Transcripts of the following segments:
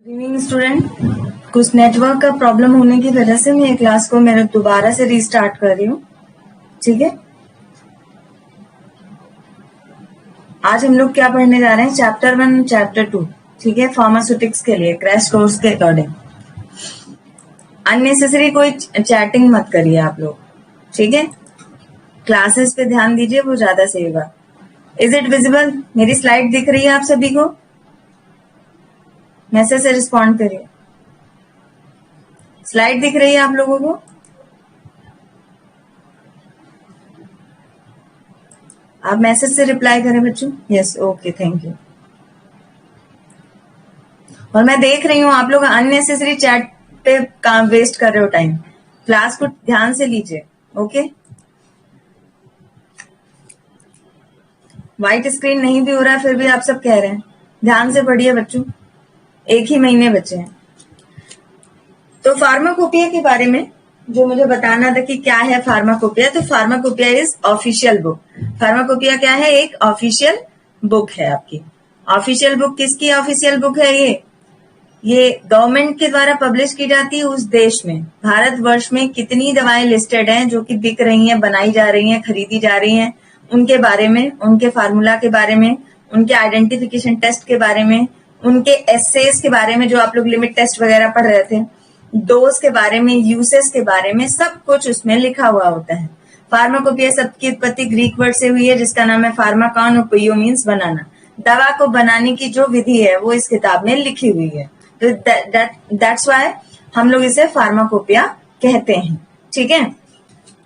Evening student, कुछ network का problem होने की वजह से मैं क्लास को मेरे दोबारा से रीस्टार्ट कर रही हूँ। ठीक है, आज हम लोग क्या पढ़ने जा रहे हैं? Chapter 1 chapter 2। ठीक है, फार्मास्यूटिक्स के लिए क्रैश कोर्स के अकॉर्डिंग। अननेसेसरी कोई चैटिंग मत करिए आप लोग। ठीक है, क्लासेस पे ध्यान दीजिए, वो ज्यादा सही होगा। Is it visible? मेरी स्लाइड दिख रही है आप सभी को? मैसेज से रिस्पॉन्ड करिए। स्लाइड दिख रही है आप लोगों को? आप मैसेज से रिप्लाई करें बच्चों। Yes, okay, thank you. और मैं देख रही हूँ आप लोग अननेसेसरी चैट पे काम वेस्ट कर रहे हो टाइम। क्लास को ध्यान से लीजिए। ओके, व्हाइट स्क्रीन नहीं भी हो रहा है फिर भी आप सब कह रहे हैं। ध्यान से पढ़िए बच्चों, एक ही महीने बचे हैं। तो फार्माकोपिया के बारे में जो मुझे बताना था कि क्या है फार्माकोपिया, तो pharmacopoeia is official book. Pharmacopoeia क्या है? एक ऑफिशियल बुक है आपकी। ऑफिशियल बुक किसकी ऑफिशियल बुक है? ये गवर्नमेंट के द्वारा पब्लिश की जाती है उस देश में। भारतवर्ष में कितनी दवाएं लिस्टेड हैं जो कि बिक रही हैं, बनाई जा रही हैं, खरीदी जा रही हैं, उनके बारे में, उनके फार्मूला के बारे में, उनके आइडेंटिफिकेशन टेस्ट के बारे में, उनके एसेस के बारे में जो आप लोग लिमिट टेस्ट वगैरह पढ़ रहे थे, डोज के बारे में, यूसेस के बारे में, सब कुछ उसमें लिखा हुआ होता है। फार्माकोपिया शब्द की उत्पत्ति ग्रीक वर्ड से हुई है जिसका नाम है फार्माकॉन, और पोइयो मीन्स बनाना। दवा को बनाने की जो विधि है वो इस किताब में लिखी हुई है, तो दैट्स व्हाई हम लोग इसे फार्माकोपिया कहते हैं। ठीक है,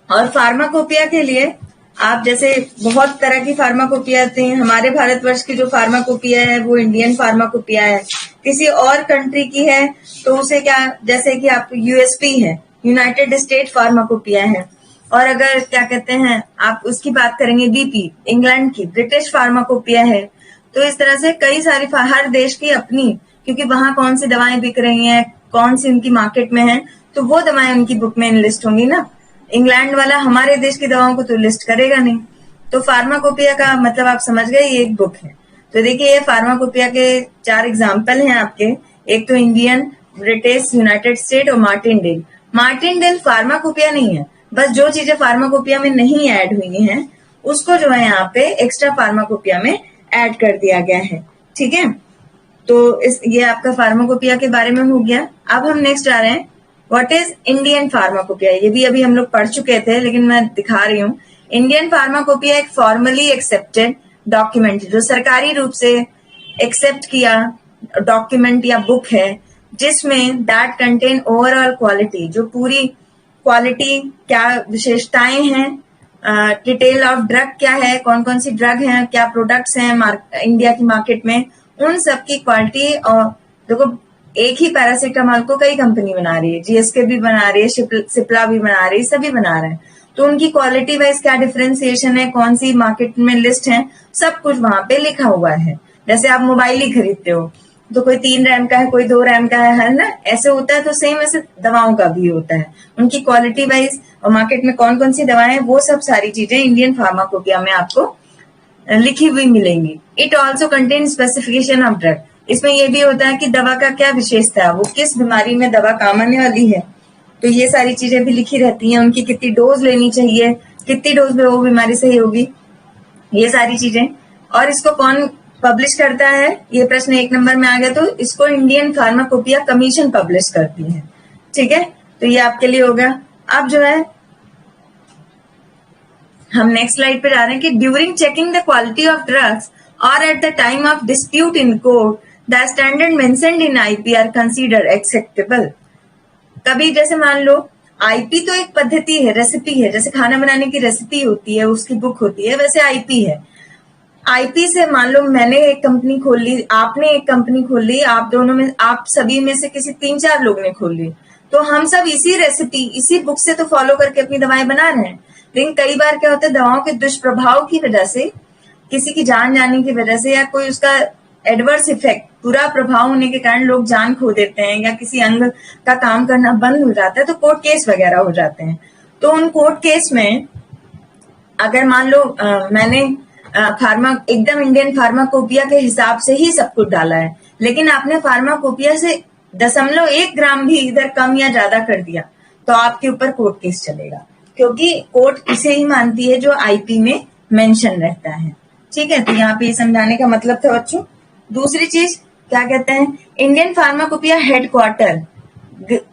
और फार्माकोपिया के लिए आप जैसे बहुत तरह की फार्माकोपिया आती हैं। हमारे भारतवर्ष की जो फार्माकोपिया है वो इंडियन फार्माकोपिया है। किसी और कंट्री की है तो उसे क्या, जैसे कि आप यूएसपी है, यूनाइटेड स्टेट फार्माकोपिया है। और अगर क्या कहते हैं आप उसकी बात करेंगे बीपी, इंग्लैंड की ब्रिटिश फार्माकोपिया है। तो इस तरह से कई सारी हर देश की अपनी, क्योंकि वहां कौन सी दवाएं बिक रही हैं, कौन सी उनकी मार्केट में है, तो वो दवाएं उनकी बुक में लिस्ट होंगी ना। इंग्लैंड वाला हमारे देश की दवाओं को तो लिस्ट करेगा नहीं। तो फार्माकोपिया का मतलब आप समझ गए, ये एक बुक है। तो देखिए, ये फार्माकोपिया के 4 एग्जाम्पल हैं आपके। एक तो इंडियन, ब्रिटिश, यूनाइटेड स्टेट और मार्टिनडेल। मार्टिनडेल फार्माकोपिया नहीं है, बस जो चीजें फार्माकोपिया में नहीं ऐड हुई हैं उसको जो है यहाँ पे एक्स्ट्रा फार्माकोपिया में ऐड कर दिया गया है। ठीक है, तो ये आपका फार्माकोपिया के बारे में हो गया। अब हम नेक्स्ट आ रहे हैं, व्हाट इज इंडियन फार्माकोपिया। ये भी अभी हम लोग पढ़ चुके थे लेकिन मैं दिखा रही हूँ। इंडियन फार्माकोपिया एक फॉर्मली एक्सेप्टेड डॉक्यूमेंट, जो सरकारी रूप से एक्सेप्ट किया डॉक्यूमेंट या बुक है, जिसमें दैट कंटेन ओवरऑल क्वालिटी, जो पूरी क्वालिटी, क्या विशेषताएं हैं, डिटेल ऑफ ड्रग क्या है, कौन कौन सी ड्रग हैं, क्या प्रोडक्ट्स हैं इंडिया की मार्केट में, उन सब की क्वालिटी। और देखो, एक ही पैरासीटामोल को कई कंपनी बना रही है, जीएसके भी बना रही है, सिप्ला भी बना रही है, सभी बना रहे हैं। तो उनकी क्वालिटी वाइज क्या डिफरेंशिएशन है, कौन सी मार्केट में लिस्ट है, सब कुछ वहां पे लिखा हुआ है। जैसे आप मोबाइल ही खरीदते हो तो कोई 3 रैम का है, कोई 2 रैम का है ना, ऐसे होता है। तो सेम ऐसे दवाओं का भी होता है, उनकी क्वालिटी वाइज और मार्केट में कौन कौन सी दवाएं, वो सब सारी चीजें इंडियन फार्माकोपिया में आपको लिखी हुई मिलेंगी। It also contain specification of drug. इसमें यह भी होता है कि दवा का क्या विशेषता है, वो किस बीमारी में दवा काम आने वाली है, तो ये सारी चीजें भी लिखी रहती हैं। उनकी कितनी डोज लेनी चाहिए, कितनी डोज में वो बीमारी सही होगी, ये सारी चीजें। और इसको कौन पब्लिश करता है, ये प्रश्न 1 नंबर में आ गया, तो इसको इंडियन फार्माकोपिया कमीशन पब्लिश करती है। ठीक है, तो ये आपके लिए होगा। अब जो है हम नेक्स्ट स्लाइड पे जा रहे हैं कि during checking the quality of drugs और at the time of dispute in court the standard mentioned in IP are consider acceptable. कभी जैसे मान लो आईपी तो एक पद्धति है, रेसिपी है, जैसे खाना बनाने की रेसिपी होती है, उसकी बुक होती है, वैसे आईपी है। आईपी से मान लो मैंने एक कंपनी खोल ली, आपने एक कंपनी खोल ली, आप दोनों में, आप सभी में से किसी 3-4 लोग ने खोल ली, तो हम सब इसी रेसिपी, इसी बुक से तो फॉलो करके अपनी दवाएं बना रहे हैं। लेकिन कई बार क्या होता है, दवाओं के दुष्प्रभाव की वजह से, किसी की जान जाने की वजह से, या कोई उसका एडवर्स इफेक्ट, बुरा प्रभाव होने के कारण लोग जान खो देते हैं, या किसी अंग का काम करना बंद हो जाता है, तो कोर्ट केस वगैरह हो जाते हैं। तो उन कोर्ट केस में अगर मान लो मैंने एकदम इंडियन फार्माकोपिया के हिसाब से ही सब कुछ डाला है, लेकिन आपने फार्माकोपिया से 0.1 ग्राम भी इधर कम या ज्यादा कर दिया तो आपके ऊपर कोर्ट केस चलेगा, क्योंकि कोर्ट इसे ही मानती है जो आईपी में मेंशन रहता है। ठीक है, तो यहाँ पे ये समझाने का मतलब था बच्चों। दूसरी चीज क्या कहते हैं, इंडियन फार्माकोपिया हेडक्वार्टर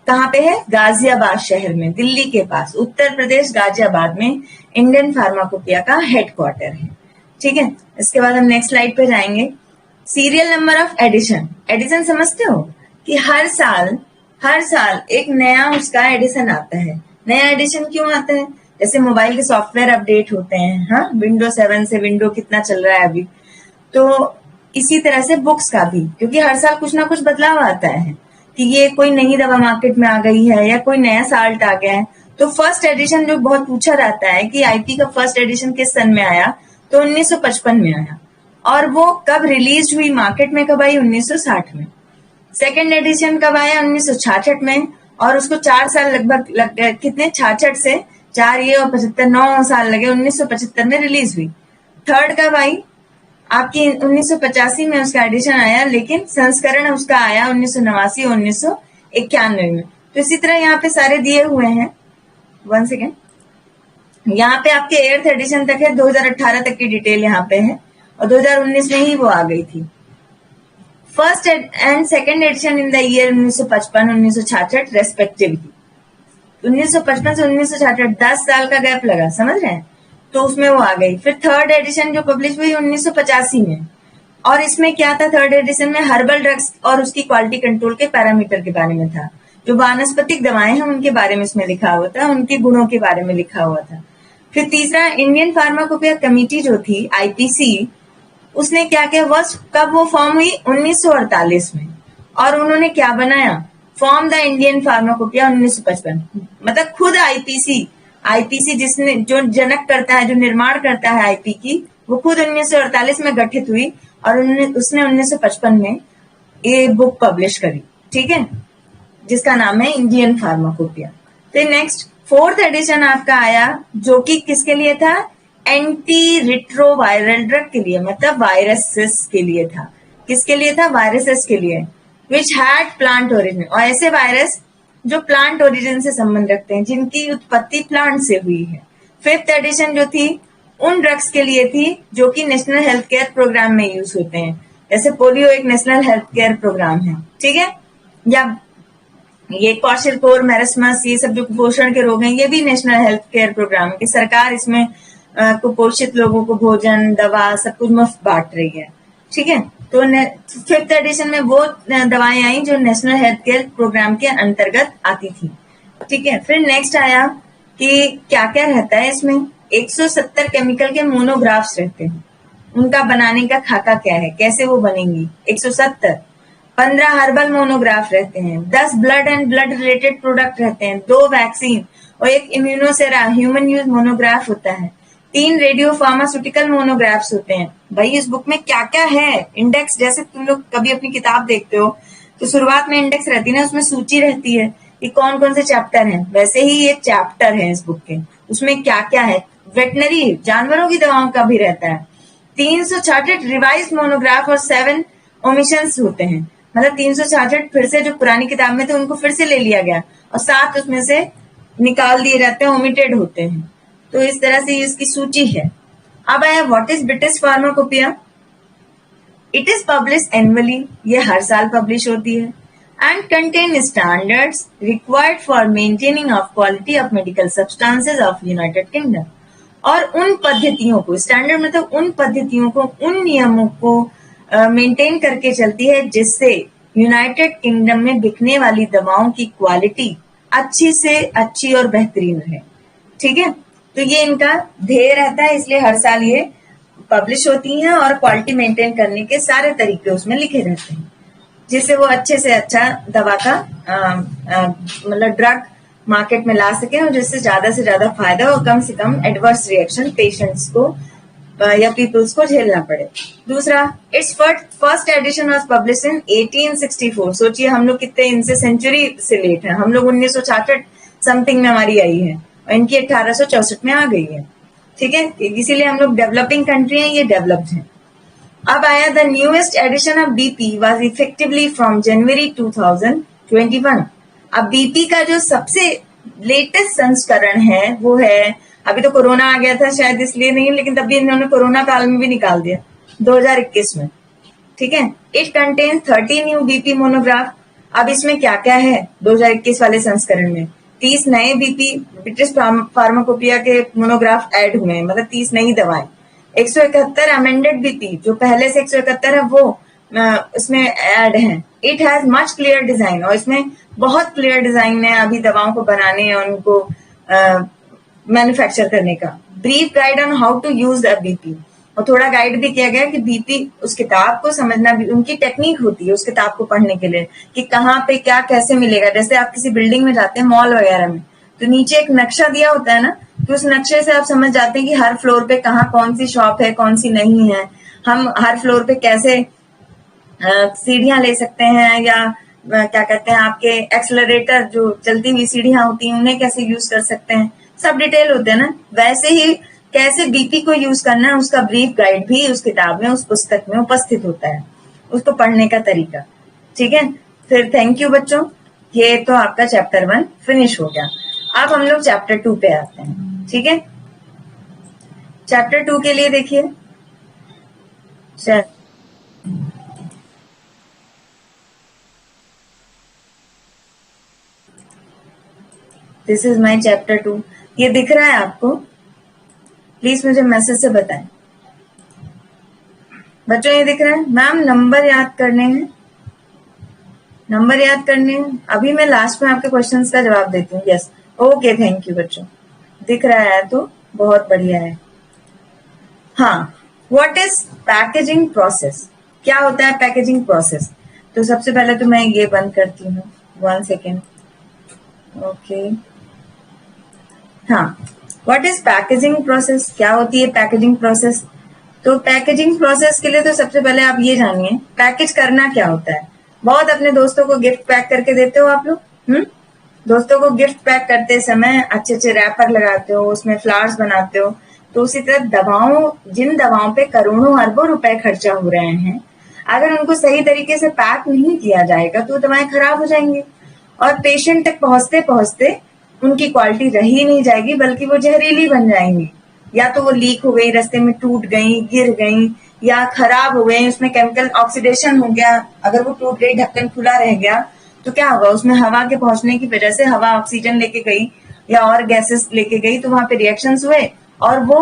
कहाँ पे है, गाजियाबाद शहर में, दिल्ली के पास, उत्तर प्रदेश गाजियाबाद में इंडियन फार्माकोपिया का हेडक्वार्टर है। ठीक है, इसके बाद हम नेक्स्ट स्लाइड पे जाएंगे। Serial number of edition, edition समझते हो कि हर साल एक नया उसका एडिशन आता है। नया एडिशन क्यों आता है, जैसे मोबाइल के सॉफ्टवेयर अपडेट होते हैं, हाँ, विंडो 7 से विंडो कितना चल रहा है अभी, तो इसी तरह से बुक्स का भी, क्योंकि हर साल कुछ ना कुछ बदलाव आता है कि ये कोई नई दवा मार्केट में आ गई है या कोई नया साल्ट आ गया है। तो फर्स्ट एडिशन जो बहुत पूछा जाता है कि आईपी का फर्स्ट एडिशन किस सन में आया, तो 1955 में आया, और वो कब रिलीज हुई मार्केट में, कब आई, 1960 में। सेकेंड एडिशन कब आया, 1966 में, और उसको 4 साल लगभग लग गए, कितने, 66 से 4 ये और 75, 9 साल लगे, 1975 में रिलीज हुई। थर्ड कब आई आपकी, 1985 में उसका एडिशन आया, लेकिन संस्करण उसका आया 1989 और 1991 में। तो इसी तरह यहाँ पे सारे दिए हुए हैं। 1 सेकेंड, यहाँ पे आपके 8th एडिशन तक है, 2018 तक की डिटेल यहाँ पे है, और 2019 में ही वो आ गई थी। First and second addition in the year 1955, 1966 respectively. 1955 से 1966 10 साल का गैप लगा, समझ रहे हैं, तो उसमें वो आ गई। फिर थर्ड एडिशन जो पब्लिश हुई 1985 में, और इसमें क्या था, थर्ड एडिशन में हर्बल ड्रग्स और उसकी क्वालिटी कंट्रोल के पैरामीटर के बारे में था। जो वानस्पतिक दवाएं हैं उनके बारे में इसमें लिखा हुआ था, उनके गुणों के बारे में लिखा हुआ था। फिर तीसरा, इंडियन फार्माकोपिया कमेटी जो थी, आईपीसी, उसने क्या किया, कब वो फॉर्म हुई, 1948 में, और उन्होंने क्या बनाया, फॉर्म द इंडियन फार्माकोपिया 1955। मतलब खुद आईपीसी जिसने, जो जनक करता है, जो निर्माण करता है आईपी की, वो खुद 1948 में गठित हुई, और उसने 1955 में ये बुक पब्लिश करी। ठीक है, जिसका नाम है इंडियन फार्माकोपिया। फिर नेक्स्ट फोर्थ एडिशन आपका आया, जो कि किसके लिए था, एंटी रिट्रोवायरल ड्रग के लिए, मतलब वायरसेस के लिए था। किसके लिए था, वायरसेस के लिए, विच हैड प्लांट ओरिजिन, और ऐसे वायरस जो प्लांट ओरिजिन से संबंध रखते हैं, जिनकी उत्पत्ति प्लांट से हुई है। फिफ्थ एडिशन जो थी उन ड्रग्स के लिए थी जो कि नेशनल हेल्थ केयर प्रोग्राम में यूज होते हैं, जैसे पोलियो एक नेशनल हेल्थ केयर प्रोग्राम है। ठीक है, या ये क्वाशरकोर, मैरस्मस, ये सब जो कुपोषण के रोग हैं, ये भी नेशनल हेल्थ केयर प्रोग्राम है कि सरकार इसमें कुपोषित लोगों को भोजन, दवा, सब कुछ मुफ्त बांट रही है। ठीक है, तो फिफ्थ एडिशन में वो दवाएं आई जो नेशनल हेल्थ केयर प्रोग्राम के अंतर्गत आती थी। ठीक है, फिर नेक्स्ट आया कि क्या क्या रहता है इसमें, 170 केमिकल के मोनोग्राफ्स रहते हैं, उनका बनाने का खाका क्या है, कैसे वो बनेंगी, 170। 15 हर्बल मोनोग्राफ रहते हैं, 10 blood and blood related product रहते हैं, 2 वैक्सीन और 1 इम्यूनोसेरा ह्यूमन यूज मोनोग्राफ होता है, 3 रेडियो फार्मास्यूटिकल मोनोग्राफ्स होते हैं। भाई इस बुक में क्या क्या है, इंडेक्स, जैसे तुम लोग कभी अपनी किताब देखते हो तो शुरुआत में इंडेक्स रहती है ना, उसमें सूची रहती है कि कौन कौन से चैप्टर हैं, वैसे ही ये चैप्टर है इस बुक के, उसमें क्या क्या है। वेटनरी, जानवरों की दवाओं का भी रहता है, 366 रिवाइज मोनोग्राफ और 7 ओमिशंस होते हैं, मतलब 366 फिर से जो पुरानी किताब में थे उनको फिर से ले लिया गया और 7 उसमें से निकाल दिए जाते हैं, ओमिटेड होते हैं। तो इस तरह से इसकी सूची है। अब आया what is British pharmacopoeia. It is publish annually, ये हर साल पब्लिश होती है, and contain standards required for maintaining of quality of medical substances of United kingdom. और उन पद्धतियों को, स्टैंडर्ड मतलब उन पद्धतियों को, उन नियमों को मेंटेन करके चलती है जिससे यूनाइटेड किंगडम में बिकने वाली दवाओं की क्वालिटी अच्छी से अच्छी और बेहतरीन रहे। ठीक है, तो ये इनका ध्येय रहता है, इसलिए हर साल ये पब्लिश होती हैं और क्वालिटी मेंटेन करने के सारे तरीके उसमें लिखे रहते हैं, जिससे वो अच्छे से अच्छा दवा का मतलब ड्रग मार्केट में ला सके और जिससे ज्यादा से ज्यादा फायदा और कम से कम एडवर्स रिएक्शन पेशेंट्स को या पीपल्स को झेलना पड़े। दूसरा, it's first edition was publish in 1864। सोचिए हम लोग कितने इनसे सेंचुरी से लेट हैं, हम लोग 1966 समथिंग में हमारी आई है और इनकी 1864 में आ गई है। ठीक है, इसीलिए हम लोग डेवलपिंग कंट्री हैं, ये डेवलप्ड है। अब आया the newest edition of BP was effectively from January 2000 21। अब बीपी का जो सबसे लेटेस्ट संस्करण है वो है, अभी तो कोरोना आ गया था शायद इसलिए नहीं, लेकिन तब भी इन्होंने कोरोना काल में भी निकाल दिया 2021 में, ठीक है। It contains 30 new BP monograph. अब इसमें क्या क्या है 2021 वाले संस्करण में? 30 नए बीपी ब्रिटिश फार्माकोपिया के मोनोग्राफ ऐड हुए हैं, मतलब 30 नई दवाएं। 171 अमेंडेड बीपी, जो पहले से 171 है वो इसमें ऐड है। It has much clear design, और इसमें बहुत क्लियर डिजाइन है अभी दवाओं को बनाने और उनको मैन्युफैक्चर करने का। Brief guide on how to use the BP, और थोड़ा गाइड भी किया गया कि बीपी उस किताब को समझना भी, उनकी टेक्निक होती है उस किताब को पढ़ने के लिए कि कहाँ पे क्या कैसे मिलेगा। जैसे आप किसी बिल्डिंग में जाते हैं मॉल वगैरह में, तो नीचे एक नक्शा दिया होता है ना, तो उस नक्शे से आप समझ जाते हैं कि हर फ्लोर पे कहाँ कौन सी शॉप है कौन सी नहीं है, हम हर फ्लोर पे कैसे सीढ़ियां ले सकते हैं, या क्या कहते हैं आपके एक्सेलरेटर जो चलती हुई सीढ़ियां होती हैं उन्हें कैसे यूज कर सकते हैं, सब डिटेल होते हैं ना। वैसे ही कैसे बीपी को यूज करना है उसका ब्रीफ गाइड भी उस किताब में, उस पुस्तक में उपस्थित होता है, उसको पढ़ने का तरीका, ठीक है। फिर थैंक यू बच्चों, ये तो आपका चैप्टर 1 फिनिश हो गया। अब हम लोग चैप्टर 2 पे आते हैं, ठीक है। चैप्टर 2 के लिए देखिए, दिस इज माई चैप्टर 2। ये दिख रहा है आपको? प्लीज मुझे मैसेज से बताएं बच्चों, ये दिख रहा है? मैम नंबर याद करने हैं, नंबर याद करने हैं। अभी मैं लास्ट में आपके क्वेश्चंस का जवाब देती हूँ। यस, ओके, थैंक यू बच्चों, दिख रहा है तो बहुत बढ़िया है। हाँ, व्हाट इज पैकेजिंग प्रोसेस? क्या होता है पैकेजिंग प्रोसेस? तो सबसे पहले तो मैं ये बंद करती हूँ, 1 सेकेंड। ओके, हाँ, व्हाट इज पैकेजिंग प्रोसेस? क्या होती है पैकेजिंग प्रोसेस? तो पैकेजिंग प्रोसेस के लिए तो सबसे पहले आप ये जानिए पैकेज करना क्या होता है। बहुत अपने दोस्तों को गिफ्ट पैक करके देते हो आप लोग, दोस्तों को गिफ्ट पैक करते समय अच्छे अच्छे रैपर लगाते हो, उसमें फ्लावर्स बनाते हो। तो उसी तरह दवाओं, जिन दवाओं पे करोड़ों अरबों रुपए खर्चा हो रहे हैं, अगर उनको सही तरीके से पैक नहीं किया जाएगा तो दवाएं खराब हो जाएंगी और पेशेंट तक पहुंचते पहुंचते उनकी क्वालिटी रही नहीं जाएगी, बल्कि वो जहरीली बन जाएंगी। या तो वो लीक हो गई, रास्ते में टूट गई, गिर गई, या खराब हो गई, उसमें केमिकल ऑक्सीडेशन हो गया। अगर वो टूट गई, ढक्कन खुला रह गया, तो क्या होगा? उसमें हवा के पहुंचने की वजह से हवा ऑक्सीजन लेके गई या और गैसेस लेके गई, तो वहां पे रिएक्शंस हुए और वो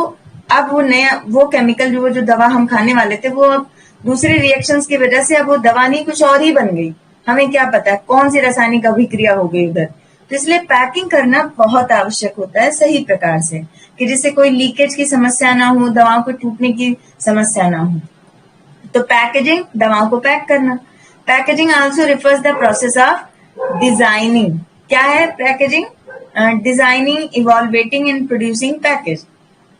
अब वो नया वो केमिकल जो दवा हम खाने वाले थे, वो दूसरी रिएक्शंस की वजह से अब वो दवा नहीं कुछ और ही बन गई। हमें क्या पता है कौन सी रासायनिक अभिक्रिया हो गई उधर। तो इसलिए पैकिंग करना बहुत आवश्यक होता है सही प्रकार से, कि जिससे कोई लीकेज की समस्या ना हो, दवाओं को टूटने की समस्या ना हो। तो पैकेजिंग, दवाओं को पैक करना। Packaging also refers the process of designing. क्या है packaging? Designing, evaluating and producing package.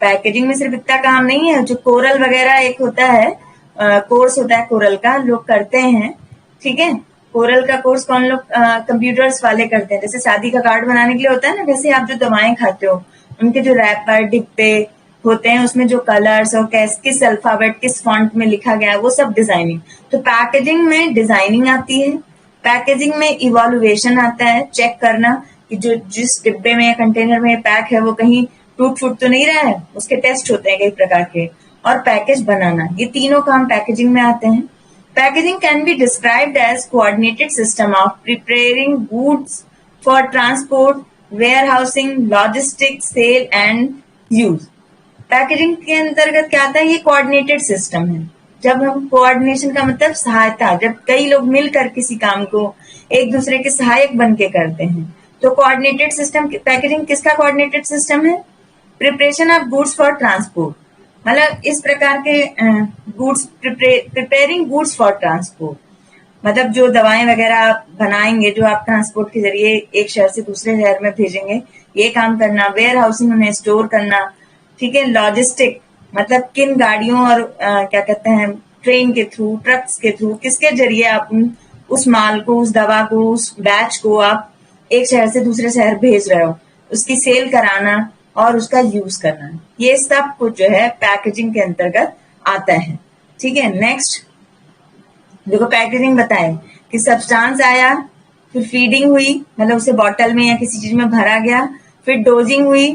Packaging में सिर्फ इतना काम नहीं है, जो कोरल वगैरह एक होता है, कोर्स होता है कोरल का, लोग करते हैं, ठीक है। कोरल का कोर्स कौन लोग? कंप्यूटर्स वाले करते हैं। जैसे शादी का कार्ड बनाने के लिए होता है ना, वैसे आप जो दवाएं खाते हो उनके जो रैपर, डिब्बे होते हैं, उसमें जो कलर्स और किस अल्फाबेट, किस फॉन्ट में लिखा गया है, वो सब डिजाइनिंग। तो पैकेजिंग में डिजाइनिंग आती है। पैकेजिंग में इवोल्यूशन आता है, चेक करना कि जो जिस डिब्बे में या कंटेनर में पैक है वो कहीं टूट फूट तो नहीं रहा है, उसके टेस्ट होते हैं कई प्रकार के। और पैकेज बनाना, ये तीनों काम पैकेजिंग में आते हैं। Packaging can be described as coordinated system of preparing goods for transport, warehousing, logistics, sale and use. Packaging के अंतर्गत क्या आता है? ये कोऑर्डिनेटेड सिस्टम है। जब हम कोऑर्डिनेशन का मतलब सहायता, जब कई लोग मिलकर किसी काम को एक दूसरे के सहायक बन के करते हैं, तो कोऑर्डिनेटेड सिस्टम। पैकेजिंग किसका कोऑर्डिनेटेड सिस्टम है? Preparation of goods for transport, मतलब इस प्रकार के goods, preparing goods for transport, मतलब जो दवाएं वगैरह बनाएंगे जो आप ट्रांसपोर्ट के जरिए एक शहर से दूसरे शहर में भेजेंगे, ये काम करना। वेयर हाउसिंग, उन्हें स्टोर करना, ठीक है। लॉजिस्टिक, मतलब किन गाड़ियों और क्या कहते हैं ट्रेन के थ्रू, ट्रक्स के थ्रू, किसके जरिए आप उस माल को, उस दवा को, उस बैच को आप एक शहर से दूसरे शहर भेज रहे हो, उसकी सेल कराना और उसका यूज करना, ये सब कुछ जो है पैकेजिंग के अंतर्गत आता है, ठीक है। नेक्स्ट देखो, पैकेजिंग बताए कि सब्सटेंस आया, फिर फीडिंग हुई, मतलब उसे बॉटल में या किसी चीज में भरा गया, फिर डोजिंग हुई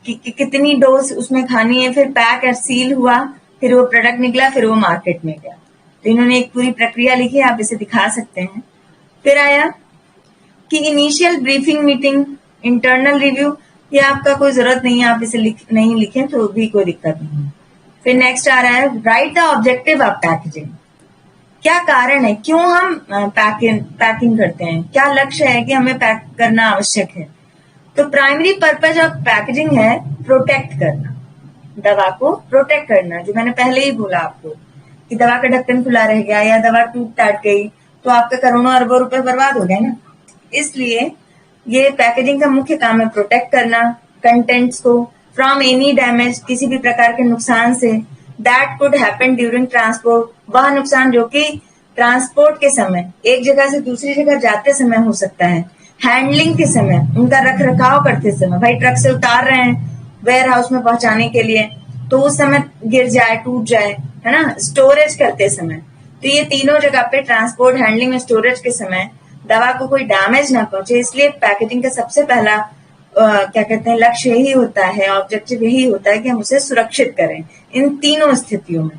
कि कितनी डोज उसमें खानी है, फिर पैक और सील हुआ, फिर वो प्रोडक्ट निकला, फिर वो मार्केट में गया। तो इन्होंने एक पूरी प्रक्रिया लिखी, आप इसे दिखा सकते हैं। फिर आया कि initial briefing meeting, internal review, ये आपका कोई जरूरत नहीं है, आप इसे नहीं लिखें तो भी कोई दिक्कत नहीं है। फिर नेक्स्ट आ रहा है right the objective of packaging. क्या कारण है, क्यों हम पैकिंग करते हैं, क्या लक्ष्य है कि हमें पैक करना आवश्यक है। तो प्राइमरी पर्पज ऑफ पैकेजिंग है प्रोटेक्ट करना, दवा को प्रोटेक्ट करना। जो मैंने पहले ही बोला आपको कि दवा का ढक्कन खुला रह गया या दवा टूट टाट गई तो आपके करोड़ों अरबों रुपए बर्बाद हो गए ना। इसलिए ये पैकेजिंग का मुख्य काम है प्रोटेक्ट करना कंटेंट्स को फ्रॉम एनी डैमेज, किसी भी प्रकार के नुकसान से, that could happen during transport, वह नुकसान जो कि ट्रांसपोर्ट के समय एक जगह से दूसरी जगह जाते समय हो सकता है, हैंडलिंग के समय, उनका रख रखाव करते समय, भाई ट्रक से उतार रहे हैं वेयर हाउस में पहुंचाने के लिए तो उस समय गिर जाए टूट जाए, है ना, स्टोरेज करते समय। तो ये तीनों जगह पे ट्रांसपोर्ट, हैंडलिंग, स्टोरेज के समय दवा को कोई डैमेज ना पहुंचे, इसलिए पैकेजिंग का सबसे पहला क्या कहते हैं लक्ष्य यही होता है, ऑब्जेक्टिव यही होता है कि हम उसे सुरक्षित करें इन तीनों स्थितियों में।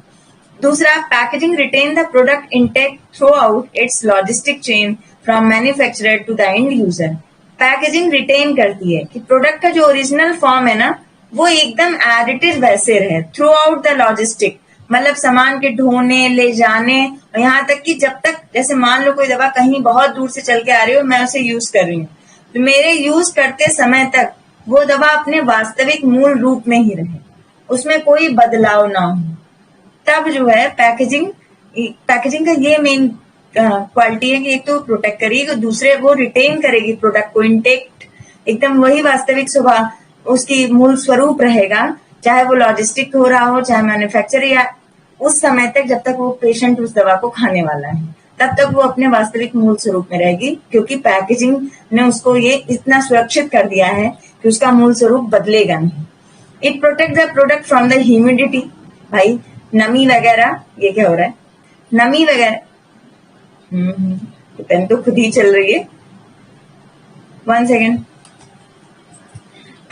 दूसरा, packaging retain the product intact throughout its logistic chain from manufacturer to the end user. Packaging retain करती है कि प्रोडक्ट का जो ओरिजिनल फॉर्म है ना वो एकदम एज इट इज वैसे रहे थ्रू आउट द लॉजिस्टिक, मतलब सामान के ढोने ले जाने, और यहाँ तक कि जब तक, जैसे मान लो कोई दवा कहीं बहुत दूर से चल के आ रही हो, मैं उसे यूज कर रही हूँ, तो मेरे यूज करते समय तक वो दवा अपने वास्तविक मूल रूप में ही रहे, उसमें कोई बदलाव ना हो, तब जो है पैकेजिंग का ये मेन क्वालिटी है कि एक तो प्रोटेक्ट करेगी, दूसरे वो रिटेन करेगी प्रोडक्ट को इंटेक्ट, एकदम वही वास्तविक स्वभाव उसकी मूल स्वरूप रहेगा, चाहे वो लॉजिस्टिक हो रहा हो, चाहे मैन्युफैक्चर, या उस समय तक जब तक वो पेशेंट उस दवा को खाने वाला है तब तक वो अपने वास्तविक मूल स्वरूप में रहेगी, क्योंकि पैकेजिंग ने उसको ये इतना सुरक्षित कर दिया है कि उसका मूल स्वरूप बदलेगा नहीं। It protect the product from the humidity, भाई नमी वगैरह, ये क्या हो रहा है, नमी वगैरह, पेन तो खुद ही चल रही है, 1 सेकेंड।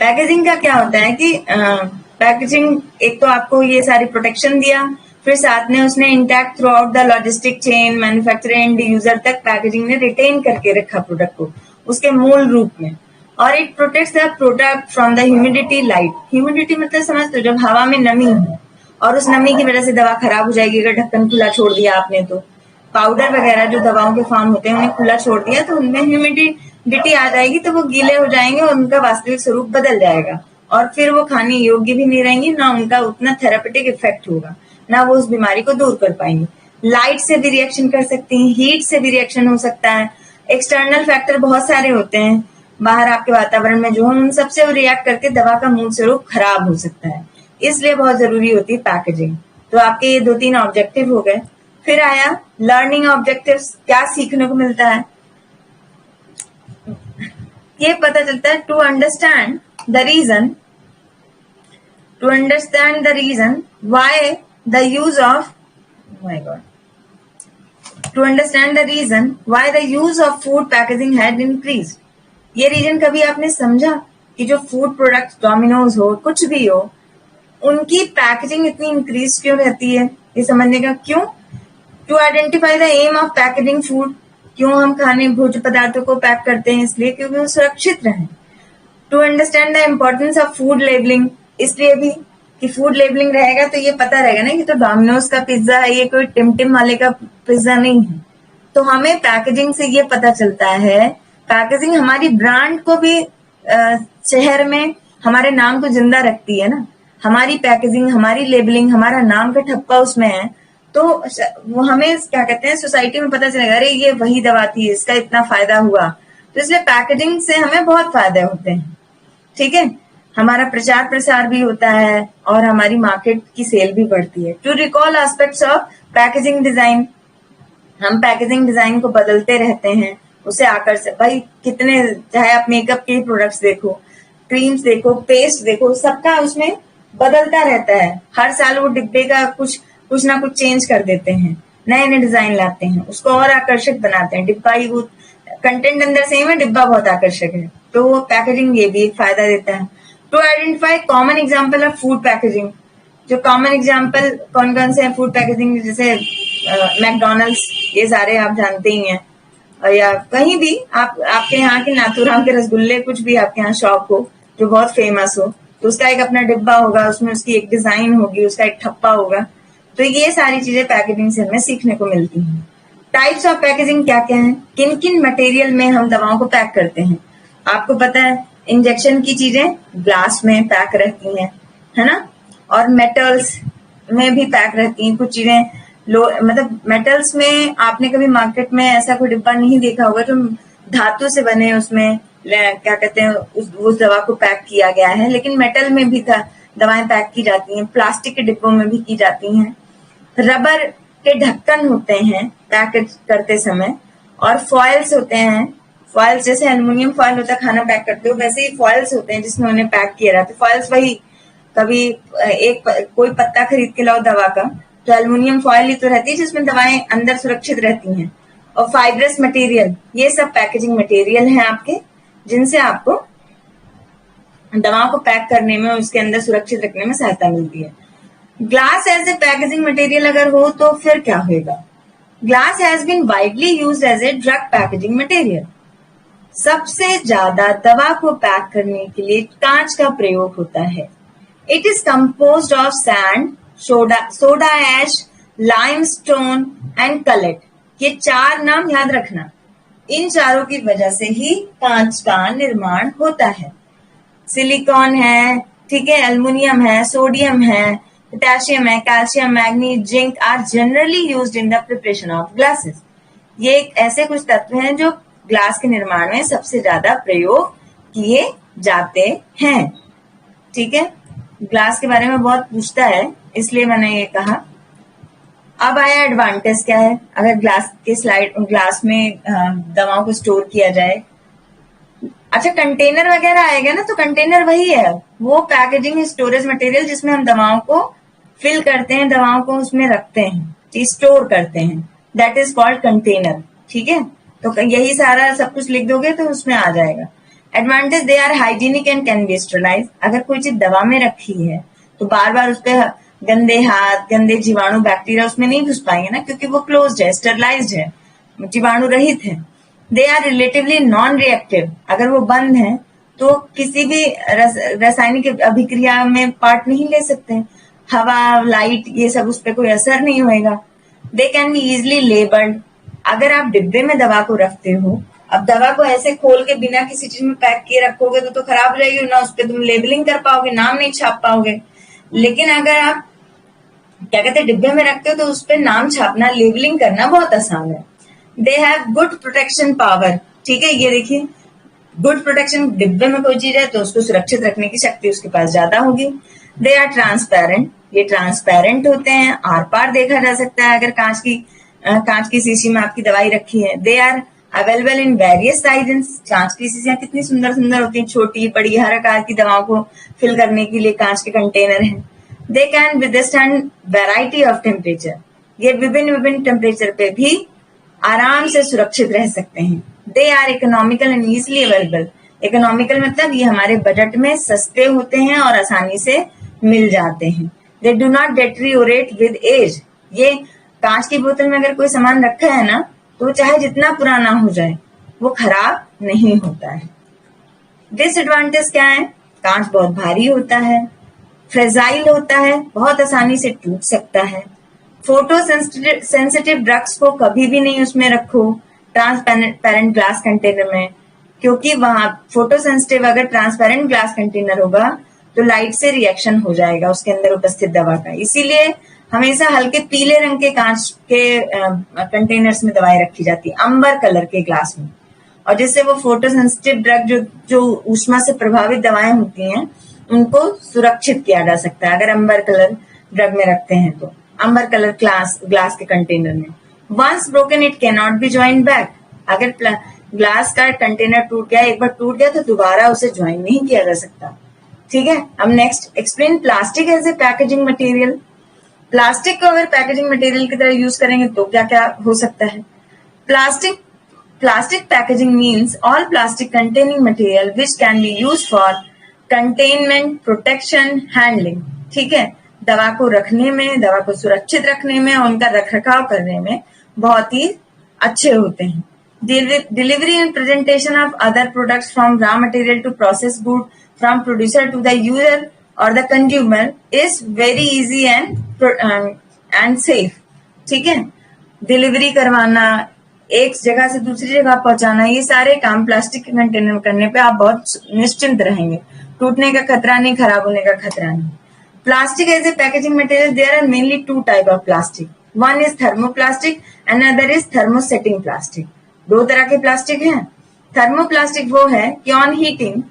पैकेजिंग का क्या होता है कि पैकेजिंग एक तो आपको ये सारी प्रोटेक्शन दिया, फिर साथ में उसने intact through out the logistic chain, manufacturer and user तक पैकेजिंग ने रिटेन करके रखा प्रोडक्ट को उसके मूल रूप में। और it protects the product from the humidity light, humidity मतलब समझते हो, जब हवा में नमी हो और उस नमी की वजह से दवा खराब हो जाएगी अगर ढक्कन खुला छोड़ दिया आपने, तो पाउडर वगैरह जो दवाओं के फॉर्म होते हैं उन्हें खुला छोड़ दिया तो उनमें ह्यूमिडिटी आ जाएगी, तो वो गीले हो जाएंगे और उनका वास्तविक स्वरूप बदल जाएगा और फिर वो खाने योग्य भी नहीं रहेंगी, ना उनका उतना थेरापेटिक इफेक्ट होगा, ना वो उस बीमारी को दूर कर पाएंगे। लाइट से भी रिएक्शन कर सकती हैं, हीट से भी रिएक्शन हो सकता है, एक्सटर्नल फैक्टर बहुत सारे होते हैं बाहर आपके वातावरण में जो हम उन सबसे रिएक्ट करके दवा का मूल स्वरूप खराब हो सकता है, इसलिए बहुत जरूरी होती है पैकेजिंग। तो आपके ये 2-3 ऑब्जेक्टिव हो गए। फिर आया लर्निंग ऑब्जेक्टिव्स, क्या सीखने को मिलता है, ये पता चलता है to understand the reason why the use of food packaging had increase. ये रीजन कभी आपने समझा कि जो फूड प्रोडक्ट डोमिनोज हो कुछ भी हो उनकी पैकेजिंग इतनी इंक्रीज क्यों रहती है, ये समझने का क्यों। To identify the aim of packaging food, क्यों हम खाने भोज्य पदार्थों को पैक करते हैं, इसलिए क्योंकि वो सुरक्षित रहें। To understand the importance of food labelling, इसलिए भी कि फूड लेबलिंग रहेगा तो ये पता रहेगा ना कि तो डोमिनोज का पिज्जा है, ये कोई टिमटिम वाले का पिज्जा नहीं है। तो हमें पैकेजिंग से ये पता चलता है, पैकेजिंग हमारी ब्रांड को भी शहर में हमारे नाम को जिंदा रखती है ना, हमारी पैकेजिंग, हमारी लेबलिंग, हमारा नाम का ठप्पा उसमें है, तो वो हमें क्या कहते हैं सोसाइटी में पता चलेगा, अरे ये वही दवा थी, इसका इतना फायदा हुआ। तो इसलिए पैकेजिंग से हमें बहुत फायदे होते हैं, ठीक है, हमारा प्रचार प्रसार भी होता है और हमारी मार्केट की सेल भी बढ़ती है। To recall aspects of packaging design, हम पैकेजिंग डिजाइन को बदलते रहते हैं, उसे आकर्षक, भाई कितने, चाहे आप मेकअप के प्रोडक्ट्स देखो, क्रीम्स देखो, पेस्ट देखो, सबका उसमें बदलता रहता है, हर साल वो डिब्बे का कुछ ना कुछ चेंज कर देते हैं, नए नए डिजाइन लाते हैं, उसको और आकर्षक बनाते हैं, डिब्बा ही वो कंटेंट अंदर सेम है, डिब्बा बहुत आकर्षक है, तो वो पैकेजिंग ये भी एक फायदा देता है। To identify common example of food packaging, जो कॉमन एग्जाम्पल कौन कौन से हैं फूड पैकेजिंग, जैसे मैकडोनल्ड्स, ये सारे आप जानते ही हैं, या कहीं भी आपके यहाँ के नाथूराम के रसगुल्ले, कुछ भी आपके यहाँ शॉप हो जो बहुत फेमस हो, तो उसका एक अपना डिब्बा होगा, उसमें उसकी एक डिजाइन होगी, उसका एक ठप्पा होगा। तो ये सारी चीजें पैकेजिंग से हमें सीखने को मिलती हैं। टाइप्स ऑफ पैकेजिंग क्या क्या है, किन किन मटेरियल में हम दवाओं को पैक करते हैं। आपको पता है इंजेक्शन की चीजें ग्लास में पैक रहती हैं, है ना, और मेटल्स में भी पैक रहती हैं कुछ चीजें। मतलब मेटल्स में आपने कभी मार्केट में ऐसा कोई डिब्बा नहीं देखा होगा जो धातु से बने, उसमें क्या कहते हैं उस दवा को पैक किया गया है, लेकिन मेटल में भी दवाएं पैक की जाती हैं, प्लास्टिक के डिब्बों में भी की जाती हैं। रबर के ढक्कन होते हैं पैकेज करते समय, और फॉइल्स होते हैं, फॉइल्स जैसे एल्युमिनियम फॉइल होता है खाना पैक करते हो, वैसे ही फॉइल्स होते हैं जिसमें उन्हें पैक किया रहता है। फॉइल्स वही, कभी कोई पत्ता खरीद के लाओ दवा का, तो एल्युमिनियम फॉइल ही तो रहती है जिसमें दवाएं अंदर सुरक्षित रहती हैं। और फाइब्रस मटेरियल, ये सब पैकेजिंग मटेरियल हैं आपके, जिनसे आपको दवाओं को पैक करने में, उसके अंदर सुरक्षित रखने में सहायता मिलती है। Glass as a packaging material अगर हो तो फिर क्या होगा। Glass has been widely used as a drug packaging material. सबसे ज्यादा दवा को पैक करने के लिए कांच का प्रयोग होता है। It is composed of sand, soda ash, limestone and cullet. ये 4 नाम याद रखना, इन चारों की वजह से ही कांच का निर्माण होता है। सिलिकॉन है, ठीक है, एल्युमिनियम है, सोडियम है, पोटेशियम है, calcium, manganese, zinc are generally used in the preparation of glasses. ये ऐसे कुछ तत्व हैं जो ग्लास के निर्माण में सबसे ज्यादा प्रयोग किए जाते हैं। ठीक है, ग्लास के बारे में बहुत पूछता है, इसलिए मैंने ये कहा। अब आया एडवांटेज क्या है अगर ग्लास में दवाओं को स्टोर किया जाए। अच्छा, कंटेनर वगैरह आएगा ना, तो कंटेनर वही है, वो पैकेजिंग स्टोरेज मटेरियल जिसमें हम दवाओं को फिल करते हैं, दवाओं को उसमें रखते हैं, स्टोर करते हैं, दैट इज कॉल्ड कंटेनर। ठीक है, तो यही सारा सब कुछ लिख दोगे तो उसमें आ जाएगा। Advantage, they are hygienic and can be sterilize. अगर कोई चीज दवा में रखी है तो बार बार उस पर गंदे हाथ, गंदे जीवाणु, बैक्टीरिया उसमें नहीं घुस पाएंगे ना, क्योंकि वो क्लोज्ड है, स्टरलाइज्ड है, जीवाणु रहित है। They are relatively non reactive. अगर वो बंद है तो किसी भी रासायनिक अभिक्रिया में पार्ट नहीं ले सकते, हवा, लाइट, ये सब उस पर कोई असर नहीं होएगा। They can be easily labelled. अगर आप डिब्बे में दवा को रखते हो, अब दवा को ऐसे खोल के बिना किसी चीज में पैक किए रखोगे तो खराब रहेगी ना, उस पर तुम लेबलिंग कर पाओगे, नाम नहीं छाप पाओगे। लेकिन अगर आप क्या कहते हैं डिब्बे में रखते हो तो उस पर नाम छापना, लेबलिंग करना बहुत आसान है। They have good protection power. ठीक है, ये देखिए, गुड प्रोटेक्शन, डिब्बे में कोई चीज है तो उसको सुरक्षित रखने की शक्ति उसके पास ज्यादा होगी। They are transparent. ये ट्रांसपेरेंट होते हैं, आर पार देखा जा सकता है अगर कांच की शीशी में आपकी दवाई रखी है। They are available in various sizes. कांच की शीशियां कितनी सुंदर सुंदर होती हैं, छोटी बड़ी, हर आकार की दवाओं को फिल करने के लिए कांच के कंटेनर हैं। They can withstand variety of temperature. ये विभिन्न टेम्परेचर पे भी आराम से सुरक्षित रह सकते हैं। They are economical and easily available. Economical मतलब ये हमारे बजट में सस्ते होते हैं और आसानी से मिल जाते हैं। They do not deteriorate with age. ये कांच की बोतल में अगर कोई सामान रखा है ना, तो चाहे जितना पुराना हो जाए वो खराब नहीं होता है। डिसएडवांटेज क्या है, कांच बहुत भारी होता है, फ्रेजाइल होता है, बहुत आसानी से टूट सकता है। फोटो सेंसिटिव ड्रग्स को कभी भी नहीं उसमें रखो ट्रांसपेरेंट ग्लास कंटेनर में, क्योंकि वहां फोटो सेंसिटिव अगर ट्रांसपेरेंट ग्लास कंटेनर होगा तो लाइट से रिएक्शन हो जाएगा उसके अंदर उपस्थित दवा का। इसीलिए हमेशा हल्के पीले रंग के कांच के कंटेनर्स में दवाएं रखी जाती है, अंबर कलर के ग्लास में, और जिससे वो फोटो सेंसिटिव ड्रग जो ऊष्मा से प्रभावित दवाएं होती हैं उनको सुरक्षित किया जा सकता है अगर अंबर कलर ड्रग में रखते हैं तो। अंबर कलर ग्लास के कंटेनर में once broken it can not be join back. अगर ग्लास का कंटेनर टूट गया, एक बार टूट गया तो दोबारा उसे ज्वाइन नहीं किया जा सकता। ठीक है, अब next, explain plastic as a packaging material. Plastic को अगर पैकेजिंग मटेरियल की तरह यूज करेंगे तो क्या क्या हो सकता है। Plastic plastic packaging means all plastic containing material which can be used for containment, protection, handling. ठीक है, दवा को रखने में, दवा को सुरक्षित रखने में और उनका रखरखाव करने में बहुत ही अच्छे होते हैं. Delivery and presentation of other products from raw material to processed good from producer to the user or the consumer is very easy and safe. ठीक है, डिलीवरी करवाना, एक जगह से दूसरी जगह पहुंचाना, ये सारे काम प्लास्टिक के कंटेनर में करने पे आप बहुत निश्चिंत रहेंगे. टूटने का खतरा नहीं, खराब होने का खतरा नहीं. Plastic as a packaging material, there are mainly two type of plastic. One is thermoplastic and other is thermosetting plastic. दो तरह के प्लास्टिक हैं. थर्मोप्लास्टिक वो है कि on heating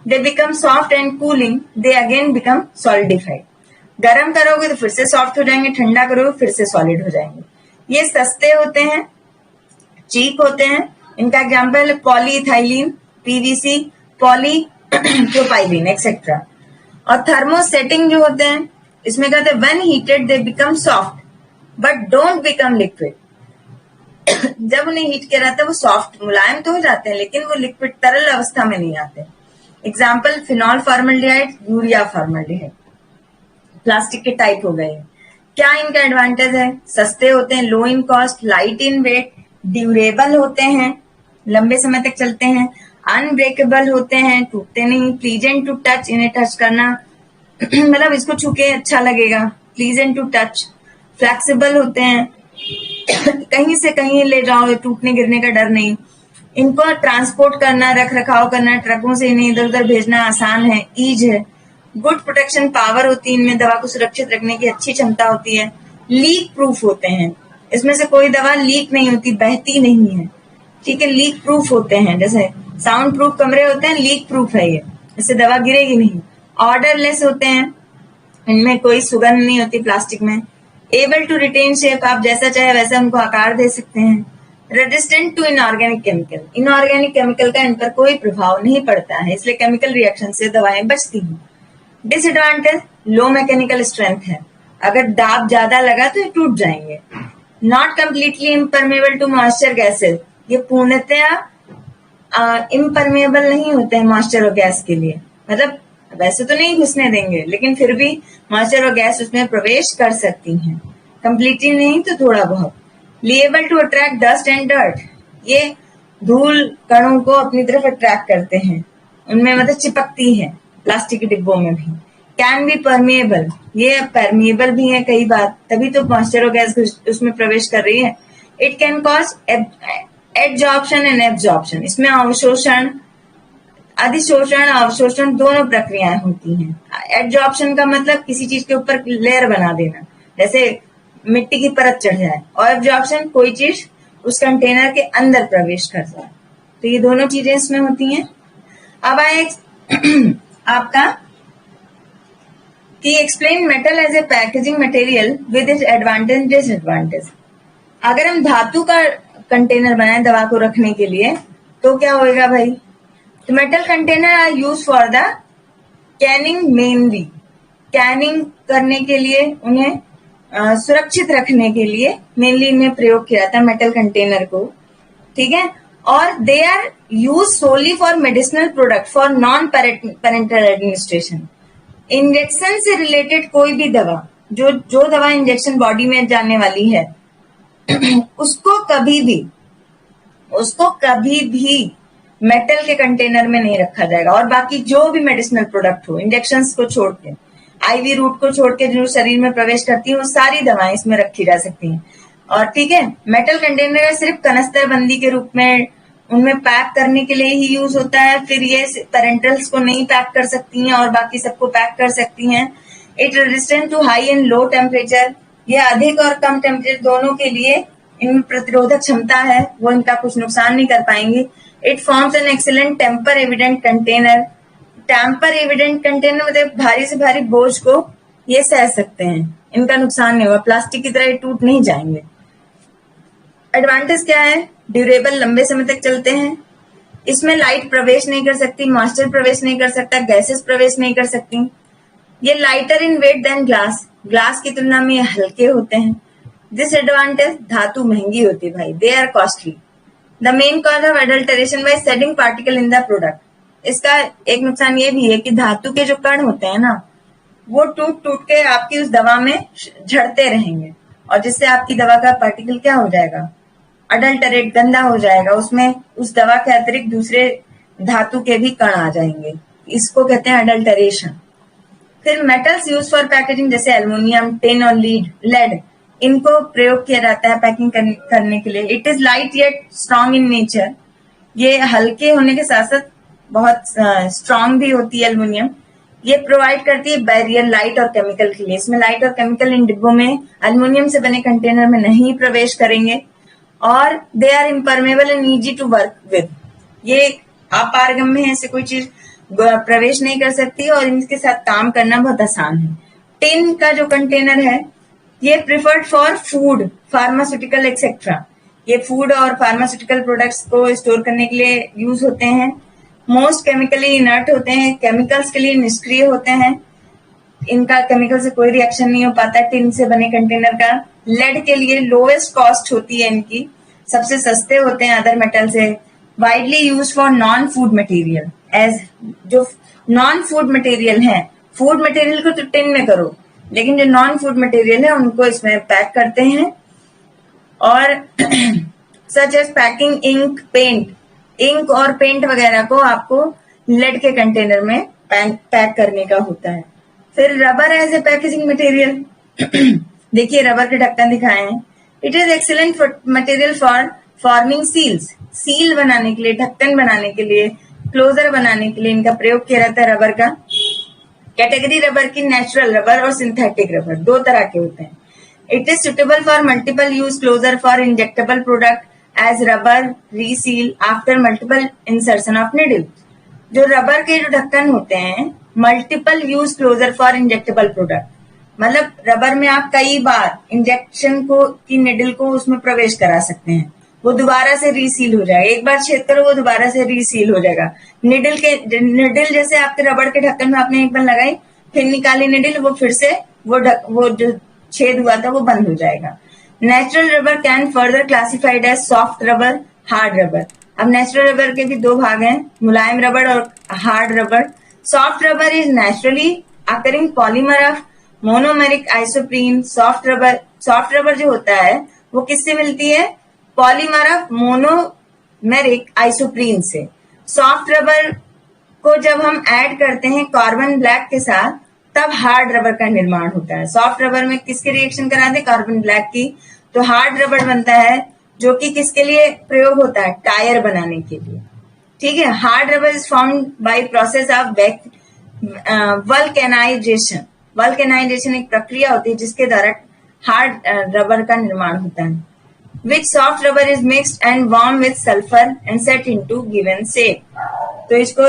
they become soft and cooling they again become solidified. गर्म करोगे तो फिर से सॉफ्ट हो जाएंगे, ठंडा करोगे फिर से सॉलिड हो जाएंगे. ये सस्ते होते हैं, चीप होते हैं. इनका example polyethylene, PVC, polypropylene etcetera. और थर्मोसेटिंग जो होते हैं, इसमें कहते हैं when heated they become soft but don't become liquid. जब उन्हें हीट किया जाता है वो सॉफ्ट मुलायम तो हो जाते हैं लेकिन वो लिक्विड तरल अवस्था में नहीं आते. Example phenol formaldehyde, urea formaldehyde. Plastic के टाइप हो गए. क्या इनका एडवांटेज है? सस्ते होते हैं, low in cost, light in weight, durable होते हैं, लंबे समय तक चलते हैं, अनब्रेकेबल होते हैं, टूटते नहीं, प्लीजेंट टू टच, इन्हें टच करना मतलब इसको छू के अच्छा लगेगा, प्लीजेंट टू टच, फ्लेक्सिबल होते हैं, कहीं से कहीं ले जाओ, टूटने गिरने का डर नहीं. इनको ट्रांसपोर्ट करना, रख रखाव करना, ट्रकों से इन्हें इधर उधर भेजना आसान है, ईज है. गुड प्रोटेक्शन पावर होती है इनमें, दवा को सुरक्षित रखने की अच्छी क्षमता होती है. लीक प्रूफ होते हैं, इसमें से कोई दवा लीक नहीं होती, बहती नहीं है. ठीक है, लीक प्रूफ होते हैं. जैसे साउंड प्रूफ कमरे होते हैं, लीक प्रूफ है ये, इससे दवा गिरेगी नहीं. ऑर्डरलेस होते हैं, इनमें कोई सुगंध नहीं होती प्लास्टिक में. एबल टू रिटेन शेप, आप जैसा चाहे वैसा उनको आकार दे सकते हैं. Resistant to inorganic chemical, inorganic chemical का इन पर कोई प्रभाव नहीं पड़ता है, इसलिए केमिकल रिएक्शन से दवाएं बचती हैं. डिसएडवांटेज, लो मैकेनिकल स्ट्रेंथ है, अगर दाब ज्यादा लगा तो ये टूट जाएंगे. Not completely impermeable to moisture gases, ये पूर्णतया इम्परमेबल नहीं होते हैं मॉइस्चर और गैस के लिए. मतलब वैसे तो नहीं घुसने देंगे लेकिन फिर भी मॉइस्चर और गैस उसमें प्रवेश कर सकती हैं, कम्प्लीटली नहीं तो थोड़ा बहुत. Liable to attract dust and dirt, ये धूल कणों को अपनी तरफ अट्रैक्ट करते हैं, उनमें मतलब चिपकती है प्लास्टिक के डिब्बों में भी. कैन बी परमिएबल, ये परमिएबल भी है कई बार, तभी तो मॉइस्चर और गैस उसमें प्रवेश कर रही है. It can cause adsorption and absorption, इसमें अवशोषण, अधिशोषण, अवशोषण दोनों प्रक्रियाएं होती हैं. एडजॉर्प्शन का मतलब किसी चीज के ऊपर लेयर बना देना, जैसे मिट्टी की परत चढ़ जाए, और एब्जॉर्प्शन कोई चीज उस कंटेनर के अंदर प्रवेश कर जाए. तो ये दोनों चीजें इसमें होती हैं. अब आए आपका कि explain metal as a packaging material with its advantage disadvantage. अगर हम धातु का कंटेनर बनाए दवा को रखने के लिए तो क्या होएगा भाई? तो metal container are use for the canning, mainly canning करने के लिए, उन्हें सुरक्षित रखने के लिए मेनली इनमें प्रयोग किया जाता है मेटल कंटेनर को. ठीक है, और they are use solely for medicinal product for non parenteral administration. Injection से रिलेटेड कोई भी दवा, जो दवा इंजेक्शन बॉडी में जाने वाली है उसको कभी भी मेटल के कंटेनर में नहीं रखा जाएगा. और बाकी जो भी मेडिसिनल प्रोडक्ट हो, इंजेक्शन को छोड़ के, आईवी रूट को छोड़ के जो शरीर में प्रवेश करती है वो सारी दवाएं इसमें रखी जा सकती हैं. और ठीक है, मेटल कंटेनर सिर्फ कनस्तर बंदी के रूप में उनमें पैक करने के लिए ही यूज होता है. फिर ये पेरेंटल्स को नहीं पैक कर सकती हैं और बाकी सबको पैक कर सकती हैं. It resistant to high and low temperature, ये अधिक और कम टेम्परेचर दोनों के लिए इनमें प्रतिरोधक क्षमता है, वो इनका कुछ नुकसान नहीं कर पाएंगी. It forms an excellent temper evident container. Temper evident container मतलब भारी से भारी बोझ को ये सह सकते हैं, इनका नुकसान नहीं होगा, प्लास्टिक की तरह ये टूट नहीं जाएंगे. एडवांटेज क्या है? ड्यूरेबल, लंबे समय तक चलते हैं. इसमें लाइट प्रवेश नहीं कर सकती, मॉइस्चर प्रवेश नहीं कर सकता, गैसेस प्रवेश नहीं कर सकती. ये lighter in weight than glass, glass की तुलना में हल्के होते हैं. डिसएडवांटेज, धातु महंगी होती है भाई, they are costly. The main cause of adulteration by shedding particle in the product. इसका एक नुकसान ये भी है कि धातु के जो कण होते हैं ना, वो टूट टूट के आपकी उस दवा में झड़ते रहेंगे, और जिससे आपकी दवा का पार्टिकल क्या हो जाएगा, अडल्टरेट, गंदा हो जाएगा। उसमें उस दवा के अतिरिक्त दूसरे धातु के भी कण आ जाएंगे, इसको कहते हैं अडल्टरेशन। फिर मेटल्स यूज फॉर पैकेजिंग जैसे एल्युमिनियम, टिन और लेड, इनको प्रयोग किया जाता है पैकिंग करने के लिए। It is light yet strong in nature. ये हल्के होने के साथ साथ बहुत स्ट्रॉन्ग भी होती है एल्युमिनियम। ये प्रोवाइड करती है बैरियर लाइट और केमिकल के लिए। इसमें लाइट और केमिकल इन डिब्बों में एल्युमिनियम से बने कंटेनर में नहीं प्रवेश करेंगे, और they are impermeable and easy to work with. ये अपारगम्य है, ऐसे कोई चीज प्रवेश नहीं कर सकती, और इनके साथ काम करना बहुत आसान है। टिन का जो कंटेनर है, ये preferred for food, pharmaceutical etcetera. ये फूड और फार्मास्यूटिकल प्रोडक्ट्स को स्टोर करने के लिए यूज होते हैं। मोस्ट केमिकली इनर्ट होते हैं, केमिकल्स के लिए निष्क्रिय होते हैं, इनका केमिकल से कोई रिएक्शन नहीं हो पाता है टिन से बने कंटेनर का। लेड के लिए लोएस्ट कॉस्ट होती है इनकी, सबसे सस्ते होते हैं अदर मेटल से। Widely use for non food material, as जो नॉन फूड मटेरियल है, फूड मटेरियल को तो टिन में करो, लेकिन जो नॉन फूड मटेरियल है उनको इसमें पैक करते हैं। और such as packing ink, paint, ink और पेंट वगैरह को आपको लेड के कंटेनर में पैक करने का होता है। फिर rubber as a packaging material, देखिए रबर के ढक्कन दिखाए हैं। It is excellent material for forming seals, seal बनाने के लिए, ढक्कन बनाने के लिए, क्लोजर बनाने के लिए इनका प्रयोग किया जाता है रबर का। कैटेगरी रबर की नेचुरल रबर और सिंथेटिक रबर, दो तरह के होते हैं। It is suitable for multiple use closure for injectable product as rubber reseal after multiple insertion of needle. जो रबर के जो ढक्कन होते हैं, multiple use closure for injectable product, मतलब रबर में आप कई बार इंजेक्शन को की निडल को उसमें प्रवेश करा सकते हैं, वो दोबारा से रीसील हो जाएगा। एक बार छेद करो वो दोबारा से रीसील हो जाएगा। निडल जैसे आपके रबड़ के ढक्कन में आपने एक बार लगाई, फिर निकाली निडल, वो फिर से वो जो छेद हुआ था वो बंद हो जाएगा। Natural rubber can further classified as soft rubber, hard rubber. अब नेचुरल रबर के भी दो भाग हैं, मुलायम रबर और hard rubber. Soft rubber is naturally occurring polymer of monomeric isoprene. Soft rubber जो होता है वो किससे मिलती है, पॉलीमर ऑफ मोनोमेरिक आइसोप्रीन से। सॉफ्ट रबर को जब हम ऐड करते हैं कार्बन ब्लैक के साथ, तब हार्ड रबर का निर्माण होता है। सॉफ्ट रबर में किसके रिएक्शन कराते हैं, कार्बन ब्लैक की, तो हार्ड रबर बनता है, जो कि किसके लिए प्रयोग होता है, टायर बनाने के लिए। ठीक है, hard rubber is formed by process of vulcanization. Vulcanization एक प्रक्रिया होती है जिसके द्वारा हार्ड रबर का निर्माण होता है। Which soft rubber is mixed and warm with sulphur and set into given shape. तो इसको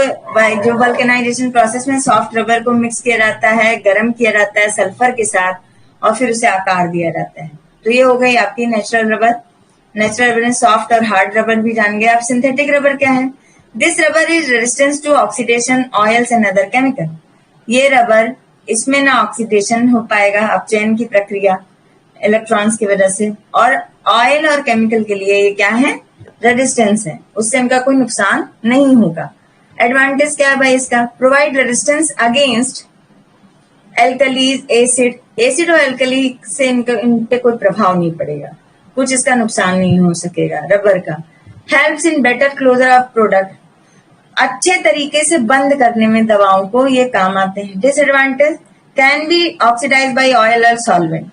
जो वल्केनाइजेशन प्रोसेस में सॉफ्ट रबर को मिक्स किया जाता है, गर्म किया जाता है सल्फर के साथ, और फिर उसे आकार दिया जाता है। तो ये हो गई आपकी नेचुरल रबर। नेचुरल रबर में सॉफ्ट और हार्ड रबर भी जान गए। अब सिंथेटिक रबर क्या है, this rubber is resistance to oxidation oils and other chemical. ये रबर, इसमें ना ऑक्सीडेशन हो पाएगा, अपचयन की प्रक्रिया इलेक्ट्रॉन्स की वजह से, और ऑयल और केमिकल के लिए ये क्या है, रेजिस्टेंस है, उससे इनका कोई नुकसान नहीं होगा। एडवांटेज क्या है भाई इसका, provide resistance against alkalis, acid और एल्कली से इन पे कोई प्रभाव नहीं पड़ेगा, कुछ इसका नुकसान नहीं हो सकेगा रबर का। Helps in better closure of product, अच्छे तरीके से बंद करने में दवाओं को ये काम आते हैं। Disadvantage, can be oxidize by oil और सॉल्वेंट,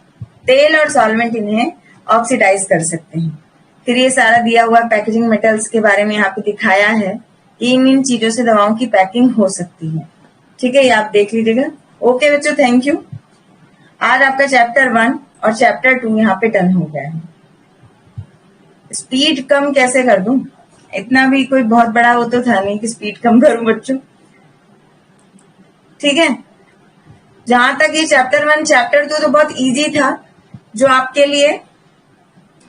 तेल और सॉल्वेंट इन्हें ऑक्सीडाइज कर सकते हैं। फिर ये सारा दिया हुआ पैकेजिंग मेटल्स के बारे में यहाँ पे दिखाया है कि इन चीजों से दवाओं की पैकिंग हो सकती है। ठीक है, ये आप देख लीजिएगा। ओके बच्चों, थैंक यू। आज आपका चैप्टर 1 और चैप्टर 2 यहाँ पे डन हो गया है। स्पीड कम कैसे कर दूं, इतना भी कोई बहुत बड़ा वो तो था नहीं कि स्पीड कम करूं बच्चों। ठीक है, जहां तक ये चैप्टर 1 चैप्टर 2 तो बहुत इजी था, जो आपके लिए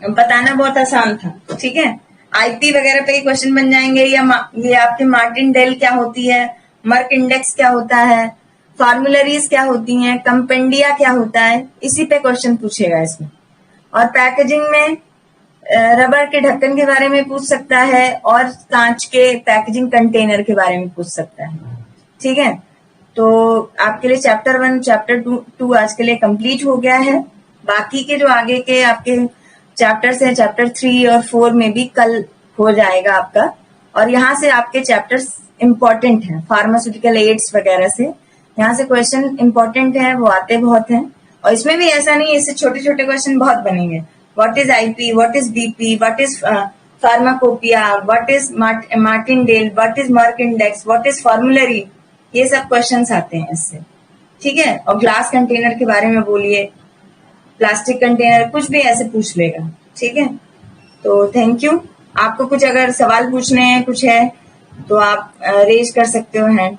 बताना बहुत आसान था। ठीक है, आईपी वगैरह पे क्वेश्चन बन जाएंगे, या ये आपके मार्टिनडेल क्या होती है, मर्क इंडेक्स क्या होता है, फॉर्मुलरीज क्या होती हैं, कंपेंडिया क्या होता है, इसी पे क्वेश्चन पूछेगा इसमें। और पैकेजिंग में रबर के ढक्कन के बारे में पूछ सकता है और कांच के पैकेजिंग कंटेनर के बारे में पूछ सकता है। ठीक है, तो आपके लिए चैप्टर 1 चैप्टर 2 आज के लिए कंप्लीट हो गया है। बाकी के जो आगे के आपके चैप्टर्स हैं, चैप्टर 3 और 4 में भी कल हो जाएगा आपका। और यहाँ से आपके चैप्टर्स इंपॉर्टेंट हैं, फार्मास्यूटिकल एड्स वगैरह से यहाँ से क्वेश्चन इंपॉर्टेंट है, वो आते बहुत हैं। और इसमें भी ऐसा नहीं है, इससे छोटे छोटे क्वेश्चन बहुत बनेंगे। What is IP, what is BP, what is pharmacopoeia, what is Martindale, what is Merck index, what is formulary, ये सब क्वेश्चंस आते हैं इससे। ठीक है, और ग्लास कंटेनर के बारे में बोलिए, प्लास्टिक कंटेनर, कुछ भी ऐसे पूछ लेगा। ठीक है, तो थैंक यू। आपको कुछ अगर सवाल पूछने हैं, कुछ है तो आप रेज कर सकते हो हैंड।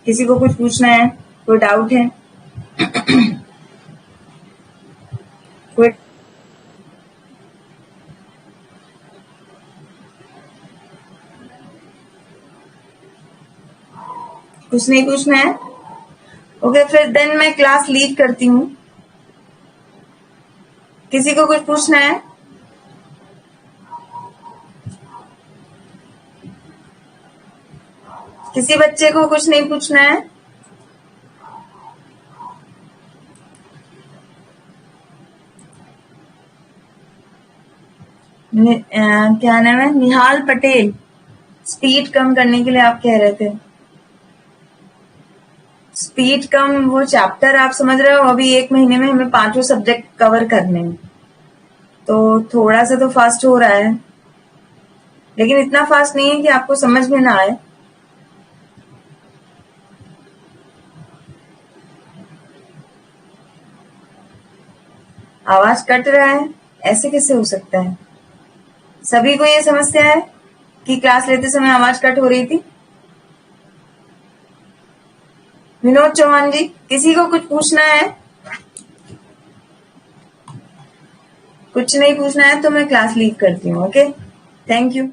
किसी को कुछ पूछना है, कोई डाउट है? कोई कुछ नहीं पूछना है? ओके, फिर देन मैं क्लास लीव करती हूँ। किसी को कुछ पूछना है? किसी बच्चे को कुछ नहीं पूछना है? क्या नाम है? निहाल पटेल। स्पीड कम करने के लिए आप कह रहे थे। स्पीड कम, वो चैप्टर आप समझ रहे हो, अभी 1 महीने में हमें 5 सब्जेक्ट कवर करने हैं, तो थोड़ा सा तो फास्ट हो रहा है, लेकिन इतना फास्ट नहीं है कि आपको समझ में ना आए। आवाज कट रहा है, ऐसे कैसे हो सकता है? सभी को ये समस्या है कि क्लास लेते समय आवाज कट हो रही थी? विनोद चौहान जी, किसी को कुछ पूछना है? कुछ नहीं पूछना है तो मैं क्लास लीव करती हूँ। Okay, thank you.